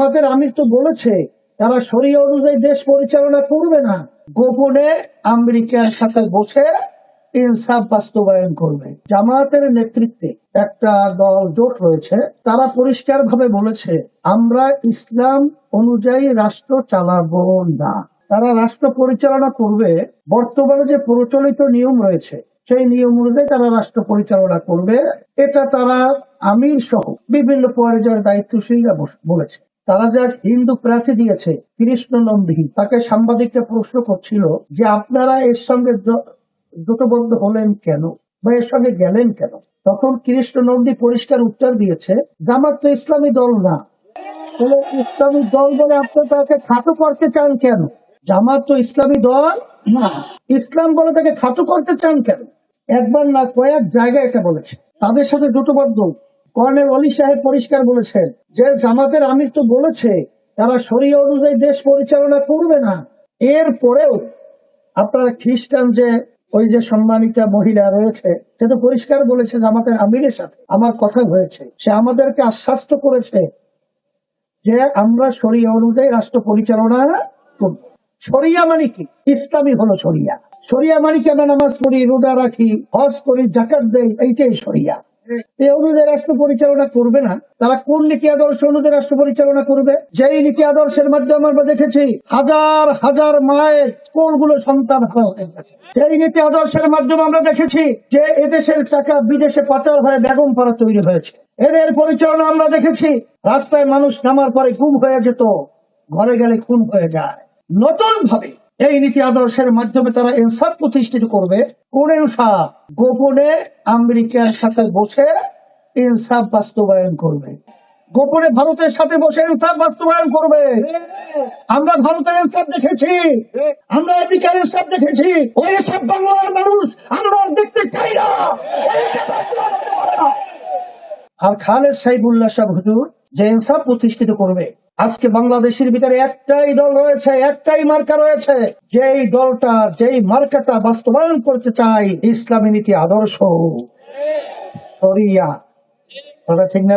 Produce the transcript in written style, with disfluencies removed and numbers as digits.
জামাতের আমির তো বলেছে তারা শরিয়া অনুযায়ী দেশ পরিচালনা করবে না, গোপনে আমেরিকার সাথে বসে ইনসাফ বাস্তবায়ন করবে। জামাতের নেতৃত্বে একটা দল জোট রয়েছে, তারা পরিষ্কার ভাবে বলেছে আমরা ইসলাম অনুযায়ী রাষ্ট্র চালাবো না। তারা রাষ্ট্র পরিচালনা করবে বর্তমানে যে প্রচলিত নিয়ম রয়েছে সেই নিয়ম অনুযায়ী তারা রাষ্ট্র পরিচালনা করবে। এটা তারা আমির সহ বিভিন্ন পর্যায়ের দায়িত্বশীলরা বলেছে। তারা যা হিন্দু প্রার্থী দিয়েছে কৃষ্ণ নন্দী, তাকে সাংবাদিকরা প্রশ্ন করছিল যে আপনারা এর সঙ্গে জোটবদ্ধ হলেন কেন বা এর সঙ্গে গেলেন কেন? তখন কৃষ্ণ নন্দী পরিষ্কার উত্তর দিয়েছে, জামাত তো ইসলামী দল না। তাহলে ইসলামী দল বলে আপনি তাকে খাটো করতে চান কেন? জামাত তো ইসলামী দল না, ইসলাম বলে তাকে খাটো করতে চান কেন? একবার না কয়েক জায়গায় এটা বলেছে। তাদের সাথে জোটবদ্ধ কর্নেল অলি সাহেব পরিষ্কার বলেছেন যে জামাতের আমির তো বলেছে তারা শরিয়া অনুযায়ী দেশ পরিচালনা করবে না। এরপরেও আপনারা খ্রিস্টান যে ওই যে সম্মানিতা মহিলা রয়েছে সে তো পরিষ্কার বলেছে জামাতের আমিরের সাথে আমার কথা হয়েছে, সে আমাদেরকে আশ্বস্ত করেছে যে আমরা শরিয়া অনুযায়ী রাষ্ট্র পরিচালনা করব। শরিয়া মানে কি? ইসলামী হলো শরিয়া। শরিয়া মানে কি? আমরা নামাজ পড়ি, রোজা রাখি, হজ করি, জাকাত দেই, এইটাই শরিয়া। এই অনুযায়ী রাষ্ট্র পরিচালনা করবে না। তারা কোন নীতি আদর্শ অনুযায়ী রাষ্ট্র পরিচালনা করবে? যেই নীতি আদর্শের মাধ্যমে আমরা দেখেছি হাজার হাজার মায়ের কোলগুলো সন্তান হয়ে গেছে। সেই নীতি আদর্শের মাধ্যমে আমরা দেখেছি যে এদেশের টাকা বিদেশে পাচার হয়ে বেগম পাড়া তৈরি হয়েছে। এদের পরিচালনা আমরা দেখেছি রাস্তায় মানুষ নামার পরে গুম হয়ে যেত, ঘরে গেলে খুন হয়ে যায়। নতুন ভাবে এই নীতি আদর্শের মাধ্যমে তারা ইনসাফ প্রতিষ্ঠিত করবে। কোন ইনসাফ? গোপনে আমেরিকার সাথে বসে ইনসাফ বাস্তবায়ন করবে। গোপনে ভারতের সাথে বসে ইনসাফ বাস্তবায়ন করবে। আমরা ভারতের ইনসাফ দেখেছি, আমরা আমেরিকার ইনসাফ দেখেছি। ওই সব বাংলার মানুষ আমরা দেখতে চাই না। আর খালেদ সাইফুল্লাহ সাহেব হুজুর যে ইনসাফ প্রতিষ্ঠিত করবে, আজকে বাংলাদেশের ভিতরে একটাই দল রয়েছে, একটাই মার্কা রয়েছে, যেই দলটা যেই মার্কাটা বাস্তবায়ন করতে চায় ইসলামী নীতি আদর্শ শরিয়া। ঠিক না?